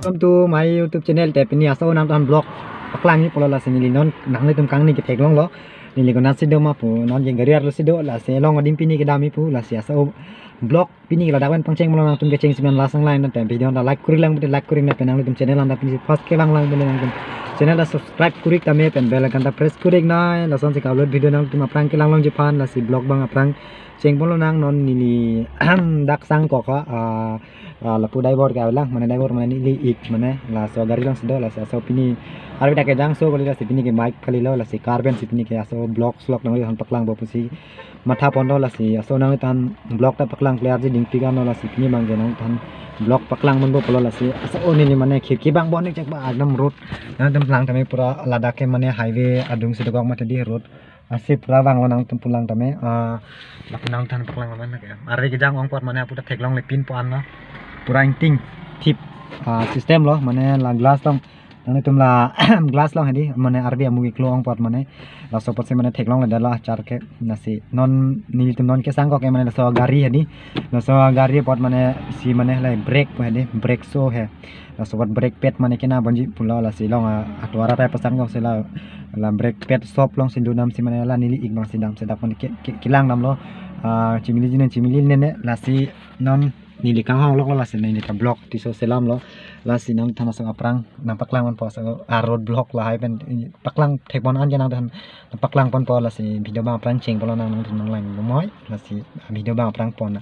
Welcome to my YouTube channel. Tapi ni asal orang tan blog paklang ni pola la sini non nang ni tum kang ni kita long lo. Ni ko nasi do ma pu non jeng gari ar si do la se long adim pini ke dami pu la si asal blog pini la dawan pangceng molong tum ke ceng siman lasang lain dan video na like kuri lang like kuri na penang tum channel anda pini first ke lang benang tum channel da subscribe kuri tame pen bell icon da press kuri na la son se ka upload video nang tum aprang ke lang Japan la si blog bang aprang ceng polo nang non ni dak sang ko ka lapu divor ka lang mana divor mana ni ik mana la so gari lang sedo la so pini arbi ta ke jang so kali la si pini ke mic kali lo la si carbon si pini ke so block slok nang han paklang bo pusi matha pondo la si so nang tan block ta paklang player ji ding piga no la si pini mang nang tan block paklang mon bo polo la si so oni ni mana khirki bang bon ni chak ba agdam road na dam lang tame pura ladakh ke mana highway adung si dogak mate di road asip rawang nang tempulang tame lapunang tan paklang mana ke arbi ke jang ong por mana puta theklong le pin po an na pura inting tip system loh mana la glass long nang tum la glass long hadi mana arbi amu iklo ong pot mana la sopot se mana theklong la dala char ke nasi non nil tum non ke sang ko ke mana so gari hadi la so gari pot mana si mana la brake po hadi brake so he la sopot brake pad mana ke na banji pula la si long atwara tai pasang ko se la brake pad sop long sindu nam si mana la nili igmang sidam sedap kon kilang nam lo chimili nene la si non nili kang hong lok la sini ni ta block ti so selam lo la sinam thana sang aprang nam paklang man po sa road block la hai ben paklang thekbon an janang dan paklang pon po la si video ba aprang cheng polo nang nang lang moi la si video ba aprang pon